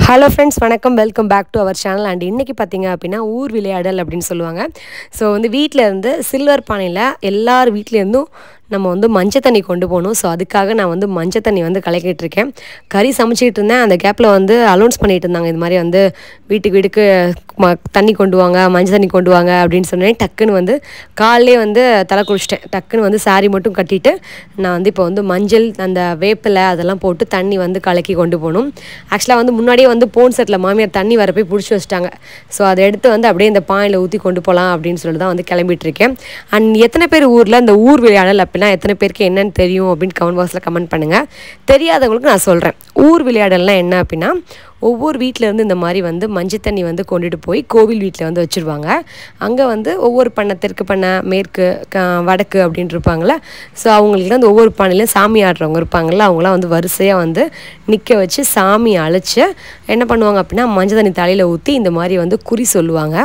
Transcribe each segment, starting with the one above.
Hello friends, வணக்கம். Welcome back to our channel. And இன்றைக்கி பார்த்தீங்க அப்படின்னா ஊர் விளையாடல் அப்படின்னு சொல்லுவாங்க. ஸோ வீட்டில் இருந்து சில்வர் பானையில் எல்லார் வீட்லேருந்தும் நம்ம மஞ்சள் தண்ணி கொண்டு போகணும். ஸோ அதுக்காக நான் மஞ்சள் தண்ணி கலக்கிட்டுருக்கேன். கறி சமைச்சிக்கிட்டு இருந்தேன். அந்த கேப்பில் அலௌன்ஸ் பண்ணிகிட்டு இருந்தாங்க, இது மாதிரி வீட்டுக்கு வீட்டுக்கு தண்ணி கொண்டு வாங்க, மஞ்சள் தண்ணி கொண்டு வாங்க அப்படின்னு சொன்னேன். டக்குன்னு காலையிலே தலை குளிச்சிட்டேன். டக்குன்னு சாரி மட்டும் கட்டிட்டு நான் இப்போ மஞ்சள், அந்த வேப்பிலை அதெல்லாம் போட்டு தண்ணி கலக்கி கொண்டு போகணும். ஆக்சுவலாக முன்னாடியே போன் செட்டில் மாமியார் தண்ணி வர போய் பிடிச்சி வச்சிட்டாங்க. ஸோ அதை எடுத்து அப்படியே இந்த பானையில் ஊற்றி கொண்டு போகலாம் அப்படின்னு சொல்லிட்டு தான் கிளம்பிட்டு இருக்கேன். அண்ட் எத்தனை பேர் ஊரில் இந்த ஊர் விளையாடல் அப்படின்னா எத்தனை பேருக்கு என்னென்னு தெரியும் அப்படின்னு கமெண்ட் பாக்ஸில் கமெண்ட் பண்ணுங்கள். தெரியாதவங்களுக்கு நான் சொல்கிறேன். ஊர் விளையாடல்னால் என்ன அப்படின்னா, ஒவ்வொரு வீட்டிலேருந்து இந்த மாதிரி மஞ்சள் தண்ணி கொண்டுட்டு போய் கோவில் வீட்டில் வச்சுருவாங்க. அங்கே ஒவ்வொரு பண்ணை, தெற்கு பண்ணை, மேற்கு, வடக்கு அப்படின்னு இருப்பாங்கள. ஸோ அவங்களுக்கு ஒவ்வொரு பானையிலும் சாமி ஆடுறவங்க இருப்பாங்கள்ல, அவங்களாம் வரிசையாக நிற்க வச்சு சாமி அழைச்சி என்ன பண்ணுவாங்க அப்படின்னா மஞ்சள் தண்ணி தலையில் ஊற்றி இந்த மாதிரி குறி சொல்லுவாங்க.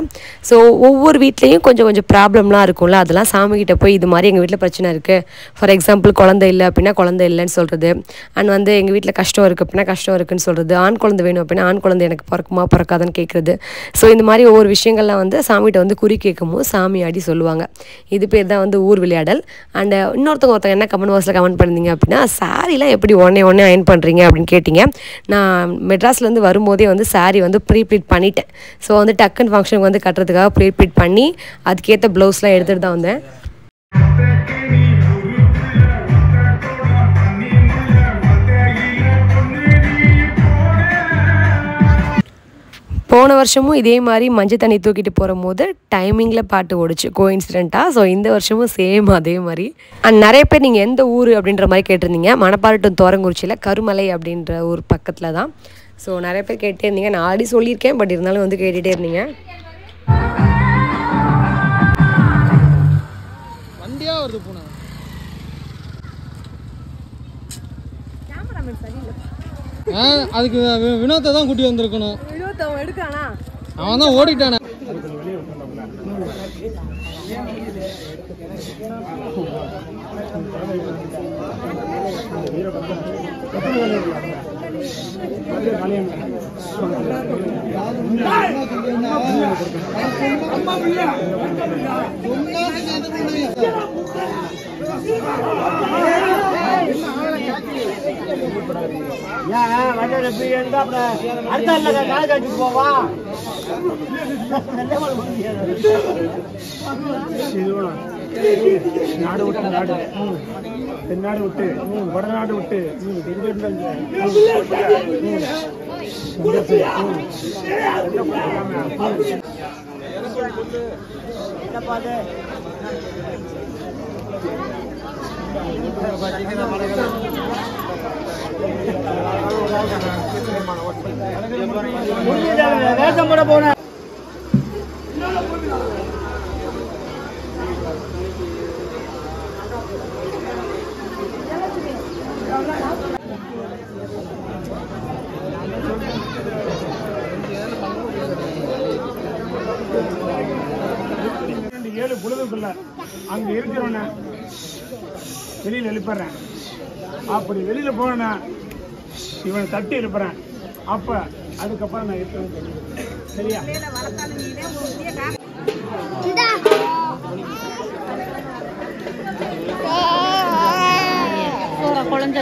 ஸோ ஒவ்வொரு வீட்லேயும் கொஞ்சம் கொஞ்சம் ப்ராப்ளம்லாம் இருக்கும்ல, அதெல்லாம் சாமிக்கிட்ட போய் இது மாதிரி எங்கள் வீட்டில் பிரச்சனை இருக்குது, ஃபார் எக்ஸாம்பிள் குழந்தை இல்லை அப்படின்னா குழந்தை இல்லைன்னு சொல்கிறது, அண்ட் எங்கள் வீட்டில் கஷ்டம் இருக்குது அப்படின்னா கஷ்டம் இருக்குதுன்னு சொல்கிறது, ஆண் குழந்தை வேணும் அப்படின்னா ஆண் குழந்தை எனக்கு பிறக்குமா பிறக்காதான்னு கேட்குறது. ஸோ இந்த மாதிரி ஒவ்வொரு விஷயங்கள்லாம் சாமிகிட்ட குறி கேட்கும்போது சாமி ஆடி சொல்லுவாங்க. இது பேர் தான் ஊர் விளையாடல். அண்ட் ஒருத்தங்க என்ன கமெண்ட் பாக்ஸில் கமெண்ட் பண்ணிங்க அப்படின்னா, சாரீலாம் எப்படி உடனே அயன் பண்ணுறீங்க அப்படின்னு கேட்டிங்க. நான் மெட்ராஸ்லேருந்து வரும்போதே சாரீ ப்ரீப்ளீட் பண்ணிட்டேன். ஸோ டக்குன்னு ஃபங்க்ஷனுக்கு கட்டுறதுக்காக ப்ரீப்ளீட் பண்ணி அதுக்கேற்ற ப்ளவுஸ்லாம் எடுத்துகிட்டு தான் வந்தேன். போன வருஷமும் இதே மாதிரி மஞ்சள் தண்ணி தூக்கிட்டு போகும்போது டைமிங்கில் பாட்டு ஓடிச்சு கோஇன்சிடெண்ட்டாக. ஸோ இந்த வருஷமும் சேம் அதே மாதிரி. அண்ட் நிறைய பேர் நீங்கள் எந்த ஊர் அப்படின்ற மாதிரி கேட்டிருந்தீங்க. மணப்பாறை டு தோரங்குறிச்சியில் கருமலை அப்படின்ற ஊர் பக்கத்தில் தான். ஸோ நிறைய பேர் கேட்டே இருந்தீங்க. நான் ஆல்ரெடி சொல்லியிருக்கேன், பட் இருந்தாலும் கேட்டுகிட்டே இருந்தீங்க. வண்டியாக வருது பூனை. அதுக்கு வினோத்தை தான் கூட்டி வந்திருக்கணும். அவன் தான் ஓடிட்டானே. நாடு விட்டு நாடு, தென்னாடு விட்டு வடநாடு விட்டு வேஷம் போட போன ஏழு பொழுதுக்குள்ள அங்க இருக்கிறவன வெளியில எழுப்புறேன். அப்படி வெளியில போன இவனை தட்டி எழுப்புறேன். அப்ப அதுக்கப்புறம் நான் இருக்கிறேன். சரியா? குழந்தை